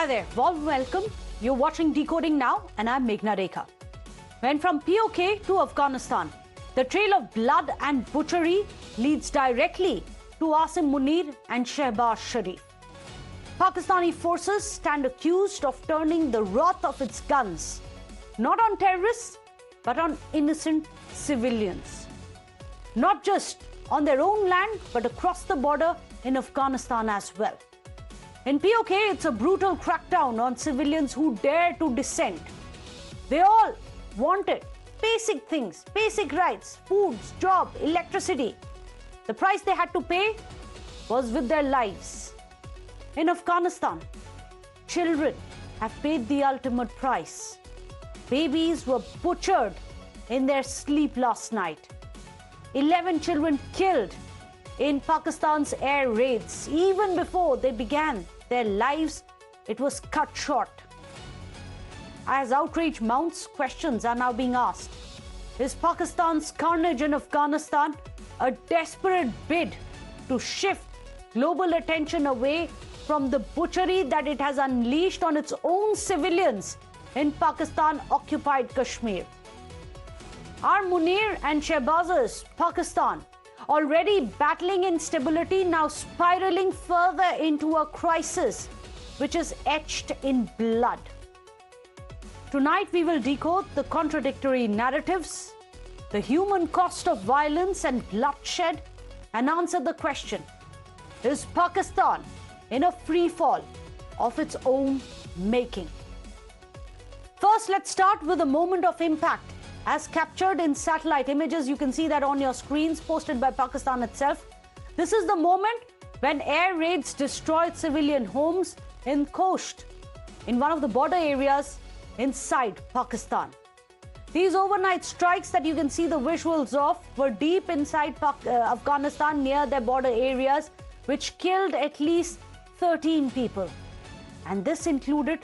there, warm welcome. You're watching Decoding Now and I'm Meghna Deka. When from PoK to Afghanistan, the trail of blood and butchery leads directly to Asim Munir and Shehbaz Sharif. Pakistani forces stand accused of turning the wrath of its guns, not on terrorists, but on innocent civilians. Not just on their own land, but across the border in Afghanistan as well. In PoK, it's a brutal crackdown on civilians who dare to dissent. They all wanted basic things, basic rights, foods, job, electricity. The price they had to pay was with their lives. In Afghanistan, children have paid the ultimate price. Babies were butchered in their sleep last night. 11 children killed in Pakistan's air raids. Even before they began their lives, it was cut short. As outrage mounts, questions are now being asked. Is Pakistan's carnage in Afghanistan a desperate bid to shift global attention away from the butchery that it has unleashed on its own civilians in Pakistan-occupied Kashmir? Are Munir and Shehbaz's Pakistan already battling instability, now spiraling further into a crisis which is etched in blood? Tonight we will decode the contradictory narratives, the human cost of violence and bloodshed, and answer the question: is Pakistan in a free fall of its own making? First, let's start with a moment of impact as captured in satellite images. You can see that on your screens, posted by Pakistan itself. This is the moment when air raids destroyed civilian homes in Khost, in one of the border areas inside Pakistan. These overnight strikes that you can see the visuals of were deep inside Afghanistan, near their border areas, which killed at least 13 people. And this included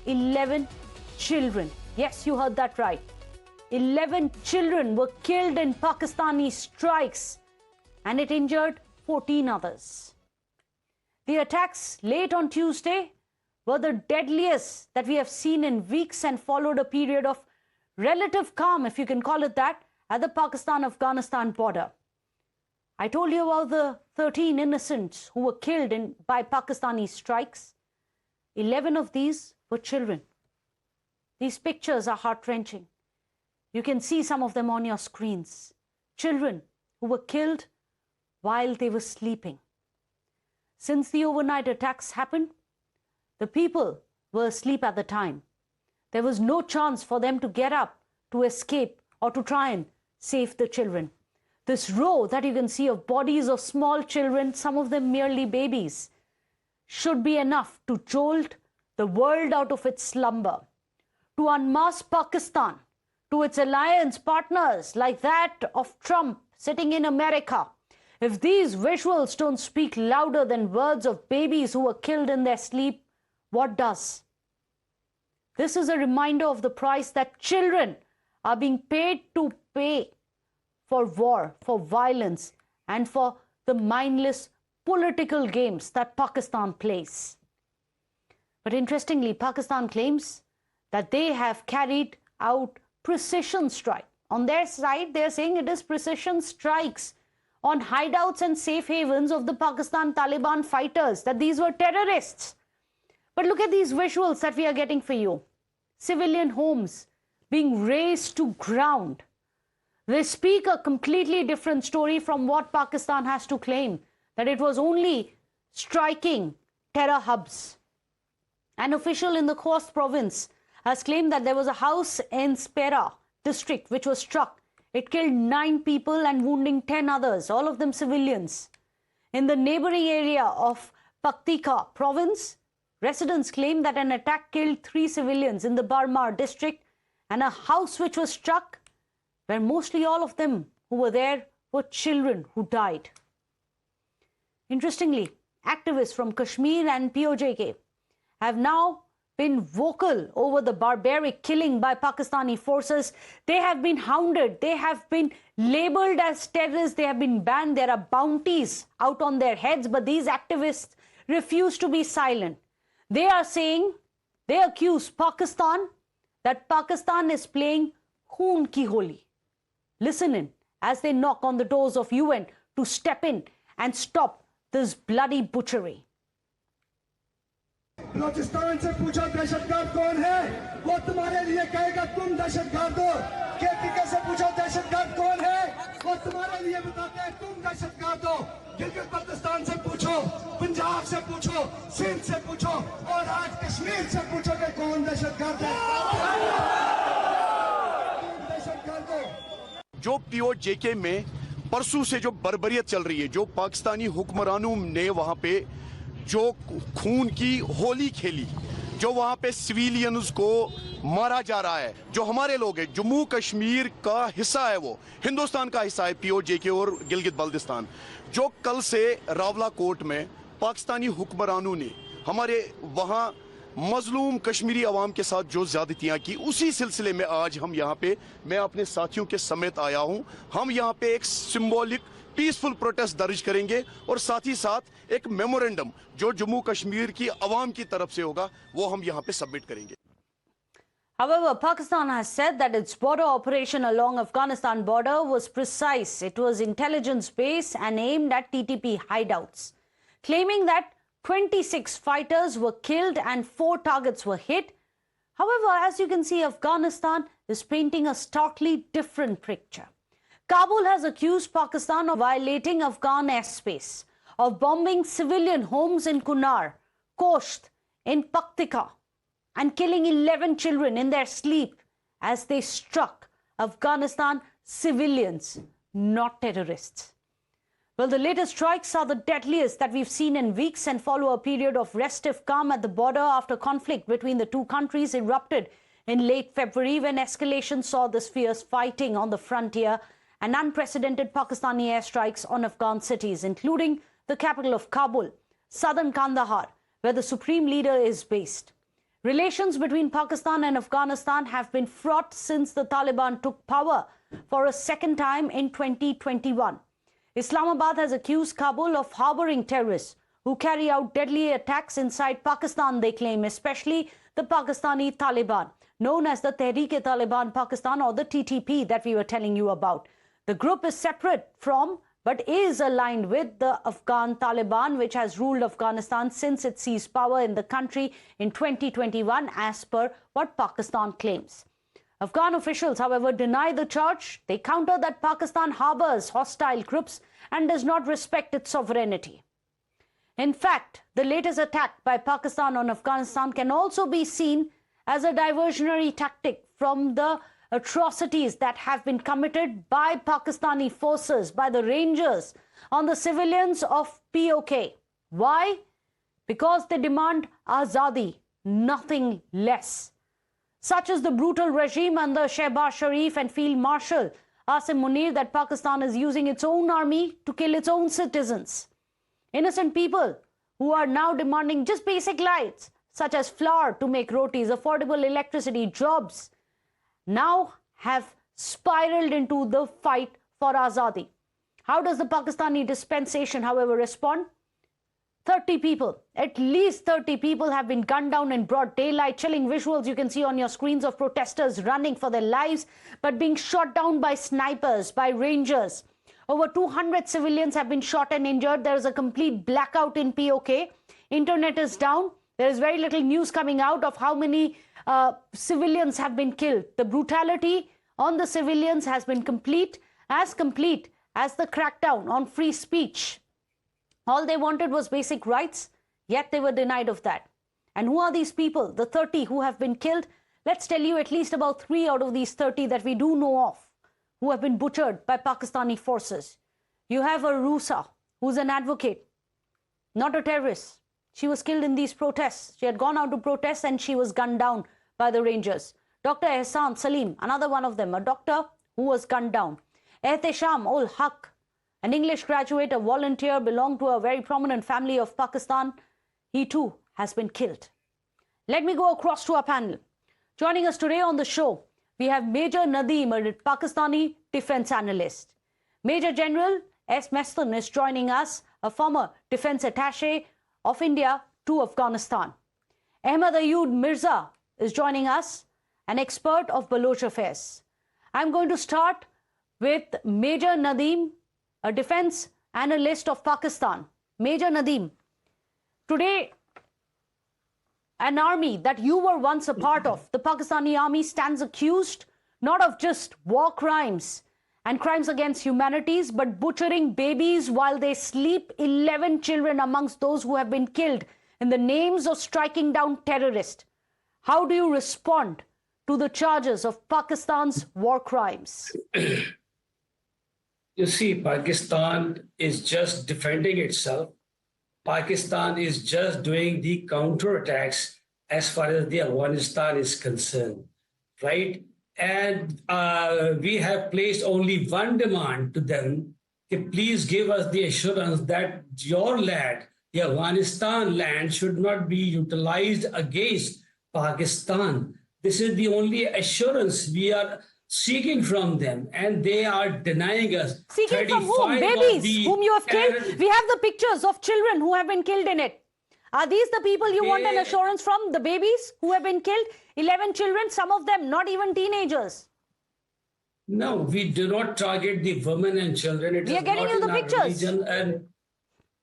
11 children. Yes, you heard that right. 11 children were killed in Pakistani strikes, and it injured 14 others. The attacks late on Tuesday were the deadliest that we have seen in weeks and followed a period of relative calm, if you can call it that, at the Pakistan-Afghanistan border. I told you about the 13 innocents who were killed by Pakistani strikes. 11 of these were children. These pictures are heart-wrenching. You can see some of them on your screens. Children who were killed while they were sleeping. Since the overnight attacks happened, the people were asleep at the time. There was no chance for them to get up, to escape, or to try and save the children. This row that you can see of bodies of small children, some of them merely babies, should be enough to jolt the world out of its slumber, to unmask Pakistan to its alliance partners like that of Trump sitting in America. If these visuals don't speak louder than words of babies who were killed in their sleep, what does? This is a reminder of the price that children are being paid to pay for war, for violence, and for the mindless political games that Pakistan plays. But interestingly, Pakistan claims that they have carried out precision strike. On their side, they are saying it is precision strikes on hideouts and safe havens of the Pakistan Taliban fighters, that these were terrorists. But look at these visuals that we are getting for you. Civilian homes being razed to ground. They speak a completely different story from what Pakistan has to claim, that it was only striking terror hubs. An official in the Khost province has claimed that there was a house in Spera district which was struck. It killed 9 people and wounding 10 others, all of them civilians. In the neighboring area of Paktika province, residents claim that an attack killed 3 civilians in the Barmar district, and a house which was struck, where mostly all of them who were there were children who died. Interestingly, activists from Kashmir and PoK have now been vocal over the barbaric killing by Pakistani forces. They have been hounded. They have been labeled as terrorists. They have been banned. There are bounties out on their heads, but these activists refuse to be silent. They are saying They accuse Pakistan that Pakistan is playing Khoon Ki Holi. Listen in as they knock on the doors of UN to step in and stop this bloody butchery. Balochistan से पूछो दहशतगर्द कौन है, वो तुम्हारे लिए कहेगा तुम दहशतगर्द हो। केपीके से पूछो दहशतगर्द कौन है, वो तुम्हारे लिए बताते हैं तुम दहशतगर्द हो। गिलगित बल्तिस्तान से पूछो, पंजाब से पूछो, सिंध से पूछो और आज कश्मीर से पूछो कि कौन दहशतगर्द है। तुम दहशतगर्द हो। जो POK में परसों से जो बर्बरियत चल रही है, जो पाकिस्तानी हुक्मरानों ने वहां पे जो खून की होली खेली, जो वहां पे सिविलियंस को मारा जा रहा है, जो हमारे लोग हैं, जम्मू कश्मीर का हिस्सा है, वो हिंदुस्तान का हिस्सा है POK और गिलगित बल्तिस्तान, जो कल से रावला कोर्ट में पाकिस्तानी हुक्मरानों ने हमारे वहां मजलूम कश्मीरी अवाम के साथ जो ज्यादतियां की, उसी सिलसिले में आज हम यहाँ पे, मैं अपने साथियों के समेत आया हूं। हम यहाँ पे एक सिंबॉलिक पीसफुल प्रोटेस्ट दर्ज करेंगे और साथ ही साथ एक मेमोरेंडम जो जम्मू कश्मीर की अवाम की तरफ से होगा वो हम यहाँ पे सबमिट करेंगे। However, Pakistan has said that its border operation along Afghanistan border was precise. It was intelligence-based and aimed at TTP hideouts, claiming that 26 fighters were killed and 4 targets were hit. However, as you can see, Afghanistan is painting a starkly different picture. Kabul has accused Pakistan of violating Afghan airspace, of bombing civilian homes in Kunar, Kosht, in Paktika, and killing 11 children in their sleep as they struck Afghanistan civilians, not terrorists. Well, the latest strikes are the deadliest that we've seen in weeks and follow a period of restive calm at the border after conflict between the two countries erupted in late February when escalation saw this fierce fighting on the frontier and unprecedented Pakistani airstrikes on Afghan cities, including the capital of Kabul, southern Kandahar, where the supreme leader is based. Relations between Pakistan and Afghanistan have been fraught since the Taliban took power for a second time in 2021. Islamabad has accused Kabul of harboring terrorists who carry out deadly attacks inside Pakistan, they claim, especially the Pakistani Taliban, known as the Tehreek-e-Taliban Pakistan or the TTP that we were telling you about. The group is separate from but is aligned with the Afghan Taliban, which has ruled Afghanistan since it seized power in the country in 2021, as per what Pakistan claims. Afghan officials, however, deny the charge. They counter that Pakistan harbors hostile groups and does not respect its sovereignty. In fact, the latest attack by Pakistan on Afghanistan can also be seen as a diversionary tactic from the atrocities that have been committed by Pakistani forces, by the Rangers, on the civilians of PoK. Why? Because they demand azadi, nothing less. Such is the brutal regime under Shehbaz Sharif and Field Marshal Asim Munir that Pakistan is using its own army to kill its own citizens. Innocent people who are now demanding just basic rights, such as flour to make rotis, affordable electricity, jobs, now have spiraled into the fight for azadi. How does the Pakistani dispensation, however, respond? 30 people, at least 30 people have been gunned down in broad daylight. Chilling visuals you can see on your screens of protesters running for their lives but being shot down by snipers, by Rangers. Over 200 civilians have been shot and injured. There is a complete blackout in PoK. Internet is down. There is very little news coming out of how many civilians have been killed. The brutality on the civilians has been complete as the crackdown on free speech. All they wanted was basic rights, yet they were denied of that. And who are these people, the 30 who have been killed? Let's tell you at least about 3 out of these 30 that we do know of, who have been butchered by Pakistani forces. You have a Rusa, who's an advocate, not a terrorist. She was killed in these protests. She had gone out to protest and she was gunned down by the Rangers. Dr. Ehsan Salim, another one of them, a doctor who was gunned down. Ehtesham ul Haq, an English graduate, a volunteer, belonged to a very prominent family of Pakistan. He too has been killed. Let me go across to our panel. Joining us today on the show, we have Major Nadeem, a Pakistani defense analyst. Major General S. Meston is joining us, a former defense attaché of India to Afghanistan. Ahmad Ayub Mirza is joining us, an expert of Baloch affairs. I'm going to start with Major Nadeem, a defense analyst of Pakistan. Major Nadeem, today an army that you were once a part of, the Pakistani army, stands accused not of just war crimes and crimes against humanities, but butchering babies while they sleep. 11 children amongst those who have been killed in the names of striking down terrorists. How do you respond to the charges of Pakistan's war crimes? You see, Pakistan is just defending itself. Pakistan is just doing the counterattacks as far as the Afghanistan is concerned, right? And we have placed only one demand to them: please give us the assurance that your land, the Afghanistan land, should not be utilized against Pakistan. This is the only assurance we are seeking from them, and they are denying us. Seeking from whom? Babies whom you have killed. We have the pictures of children who have been killed in it. Are these the people you want an assurance from? The babies who have been killed? 11 children, some of them not even teenagers. No, we do not target the women and children. We are getting you the pictures. And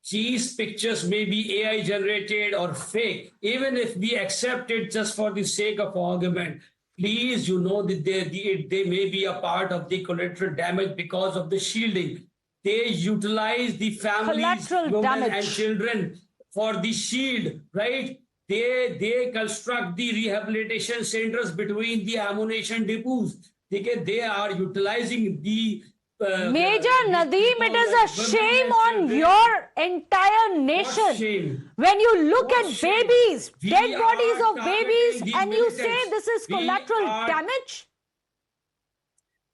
these pictures may be AI generated or fake. Even if we accept it just for the sake of argument, please, you know that they may be a part of the collateral damage because of the shielding. They utilize the families, women and children for the shield, right? They construct the rehabilitation centers between the ammunition depots. They are utilizing the Major Nadeem, it is a shame on your entire nation when you look at babies, dead bodies of babies, and you say this is collateral damage.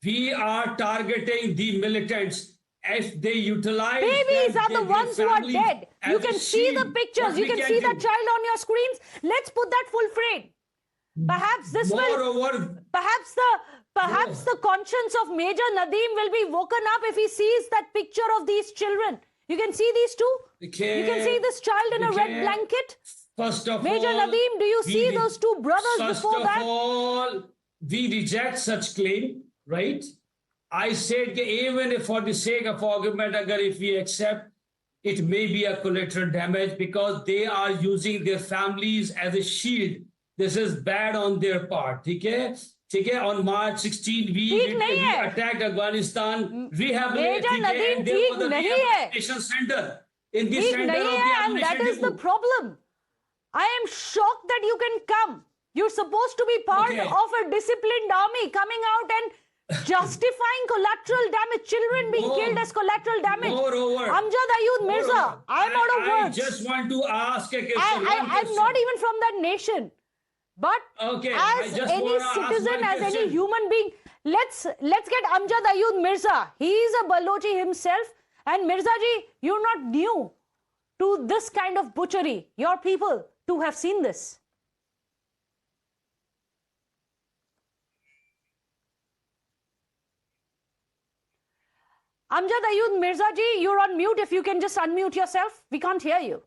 We are targeting the militants. If they utilize babies are the ones who are dead. You can see the pictures. You can see that child on your screens. Let's put that full frame. Perhaps this will. Perhaps the conscience of Major Nadeem will be woken up if he sees that picture of these children. You can see these two. You can see this child in a red blanket. First of Major Nadeem, do you see those two brothers before that? First of all, we reject such claim, right? I said even if for the sake of argument, if we accept, it may be a collateral damage because they are using their families as a shield. This is bad on their part. Okay? On March 16, we attacked Afghanistan, rehabilitation center in the center of the and that is the problem. I am shocked that you can come. You're supposed to be part of a disciplined army coming out and justifying collateral damage, children being killed as collateral damage. Amjad Ayub Mirza, I'm out of words. I just want to ask a question. I'm not even from that nation. But as any citizen, as any human being, let's get Amjad Ayub Mirza. He is a Balochi himself. And Mirza ji, you're not new to this kind of butchery. Your people too have seen this. Amjad Ayub Mirza ji, you're on mute. If you can just unmute yourself. We can't hear you.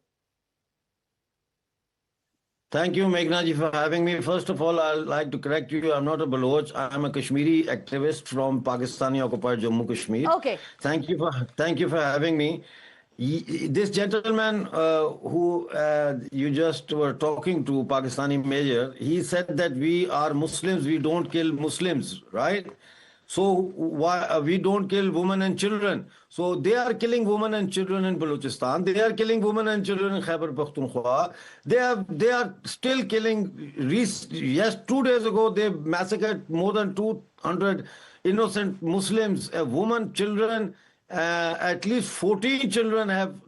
Thank you, Meghna ji, for having me. First of all, I'd like to correct you. I'm not a Baloch. I'm a Kashmiri activist from Pakistan-occupied Kashmir. Okay. Thank you for having me. This gentleman who you just were talking to, Pakistani major, he said that we are Muslims, we don't kill Muslims, right? So why we don't kill women and children? So they are killing women and children in Balochistan. They are killing women and children in Khyber Pakhtunkhwa. They are still killing. Yes, 2 days ago they massacred more than 200 innocent Muslims, women, children. At least 14 children have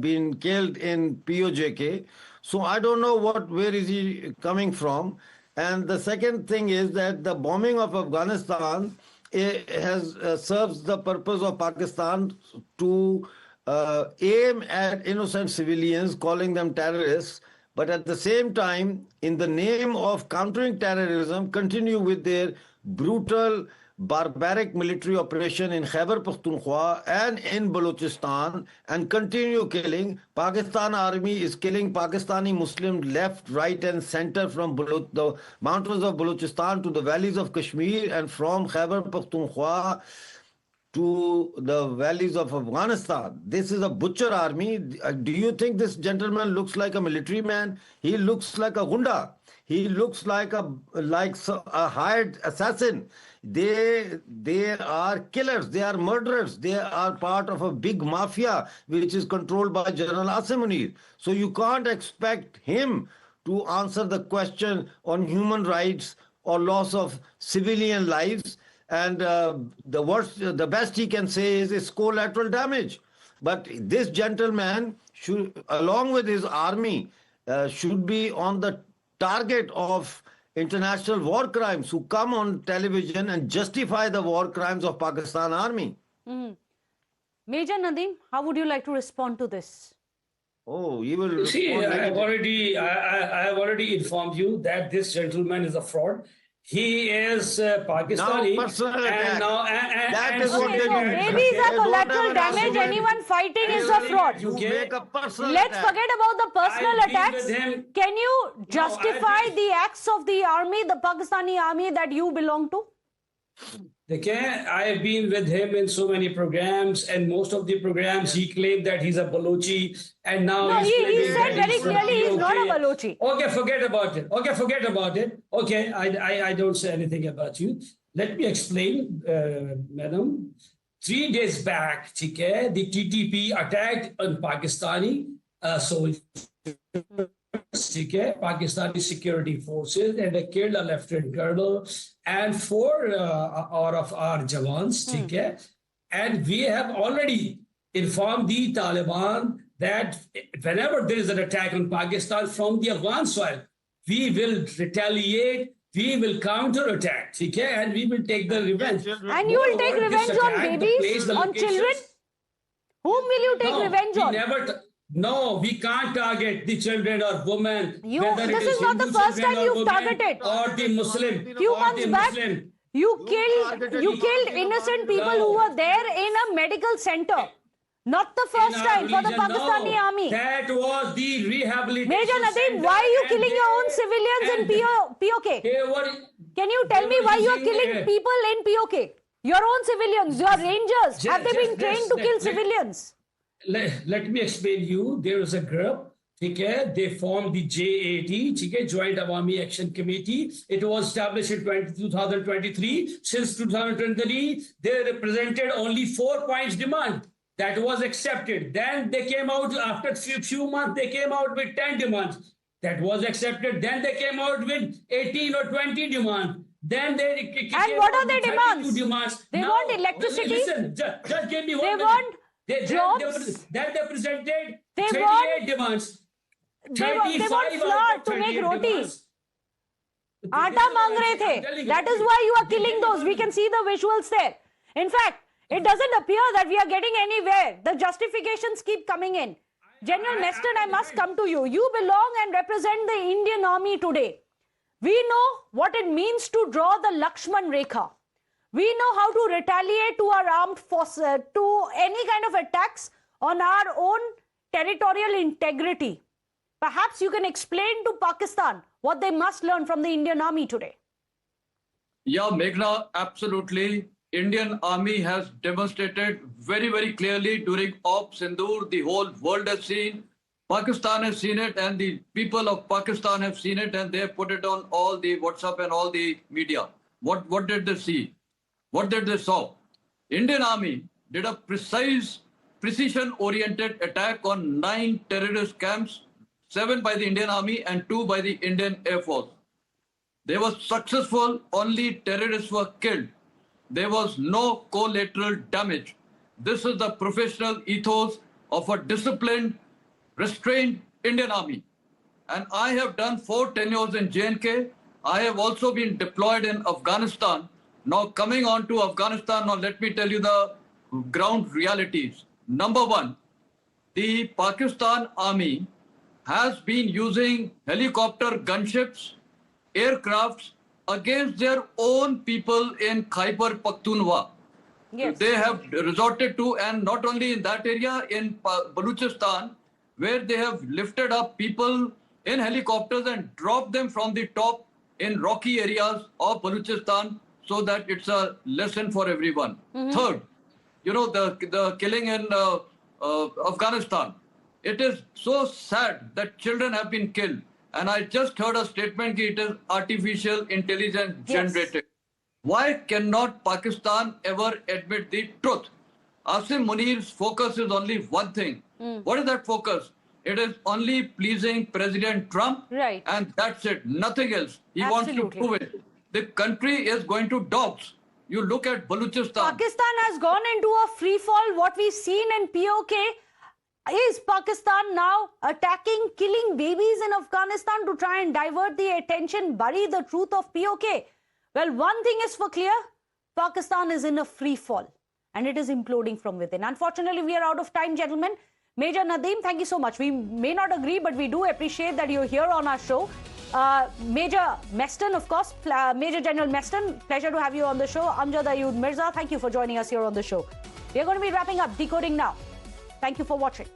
been killed in PoK. So I don't know where is he coming from. And the second thing is that the bombing of Afghanistan serves the purpose of Pakistan to aim at innocent civilians, calling them terrorists, but at the same time, in the name of countering terrorism, continue with their brutal, barbaric military operation in Khyber Pakhtunkhwa and in Balochistan and continue killing. Pakistan army is killing Pakistani Muslims left, right and center from the mountains of Balochistan to the valleys of Kashmir and from Khyber Pakhtunkhwa to the valleys of Afghanistan. This is a butcher army. Do you think this gentleman looks like a military man? He looks like a gunda. He looks like a hired assassin. They are killers. They are murderers. They are part of a big mafia which is controlled by General Asim Munir. So you can't expect him to answer the question on human rights or loss of civilian lives. And the best he can say is it's collateral damage. But this gentleman should, along with his army, should be on the target of international war crimes who come on television and justify the war crimes of Pakistan army. Major Nadeem, how would you like to respond to this? Oh, you will. See, I have already informed you that this gentleman is a fraud. He is Pakistani. Now, personal attack. And Okay, so babies are collateral damage. Anyone fighting is a fraud. You make a personal Let's attack. forget about the personal I've been attacks. with him. Can you justify been- the acts of the army, the Pakistani army that you belong to? I have been with him in so many programs, and most of the programs he claimed that he's a Balochi, and now No, he's he claiming said that very he's from clearly he's not a PoK. Balochi. Okay, forget about it. Okay, I don't say anything about you. Let me explain, madam. 3 days back, the TTP attacked on Pakistani soldiers. Pakistani security forces, and they killed a lieutenant colonel and 4 of our jawans. And we have already informed the Taliban that whenever there is an attack on Pakistan from the Afghan soil, we will retaliate, we will counterattack, and we will take the revenge. And you will take Moreover, this revenge on attack, the place, babies, the on locations- children? Whom will you take revenge we on? No, we can't target the children or women. Whether This it is not the Hindu first children time or you've women targeted. or the Muslim. Few or months the back, Muslim. you killed innocent people who were there in a medical center. Not the first In our time for the region, Pakistani no. army. That was the rehabilitation. Major Nadeem, center, why are you and killing your own they- civilians in and PoK? They were, Can you tell they me were why you are using, killing people in PoK? Your own civilians, your rangers. Have they been trained to kill civilians? let me explain you. There is a group. They formed the JAT, Joint Awami Action Committee. It was established in 2023. Since 2023, they represented only 4 points demand. That was accepted. Then they came out after few months. They came out with 10 demands. That was accepted. Then they came out with 18 or 20 demands. Then they And what are their demands? demands. They want electricity. Listen, just give me one They minute. want jobs. Then they presented They 38 want- demands. They want flour to make rotis. Aata mang rahe the. That is why you are killing those. We can see the visuals there. In fact, it doesn't appear that we are getting anywhere. The justifications keep coming in. General Meston, I must come to you. You belong and represent the Indian Army today. We know what it means to draw the Lakshman Rekha. We know how to retaliate to our armed forces, to any kind of attacks on our own territorial integrity. Perhaps you can explain to Pakistan what they must learn from the Indian Army today. Yeah, Meghna, absolutely. Indian Army has demonstrated very, very clearly during Op Sindoor. The whole world has seen. Pakistan has seen it, and the people of Pakistan have seen it, and they have put it on all the WhatsApp and all the media. What did they see? What did they saw? Indian Army did a precision-oriented attack on 9 terrorist camps, 7 by the Indian Army and 2 by the Indian Air Force. They were successful, only terrorists were killed. There was no collateral damage. This is the professional ethos of a disciplined, restrained Indian Army. And I have done 4 tenures in J&K. I have also been deployed in Afghanistan. Now coming on to Afghanistan, now let me tell you the ground realities. Number 1, the Pakistan Army has been using helicopter gunships, aircrafts against their own people in Khyber Pakhtunkhwa. Yes. They have resorted to, and not only in that area, in Balochistan, where they have lifted up people in helicopters and dropped them from the top in rocky areas of Balochistan, so that it's a lesson for everyone. Third, you know, the killing in Afghanistan. It is so sad that children have been killed. And I just heard a statement that it is artificial intelligence generated. Why cannot Pakistan ever admit the truth? Asim Munir's focus is only one thing. What is that focus? It is only pleasing President Trump. Right. And that's it. Nothing else. He wants to prove it. The country is going to dogs. You look at Balochistan. Pakistan has gone into a free fall. What we've seen in PoK is Pakistan now attacking, killing babies in Afghanistan to try and divert the attention, bury the truth of PoK. Well, one thing is for clear, Pakistan is in a free fall and it is imploding from within. Unfortunately, we are out of time, gentlemen. Major Nadeem, thank you so much. We may not agree, but we do appreciate that you're here on our show. Major Meston, of course, Major General Meston, pleasure to have you on the show. Amjad Ayub Mirza, thank you for joining us here on the show. We're going to be wrapping up Decoding Now. Thank you for watching.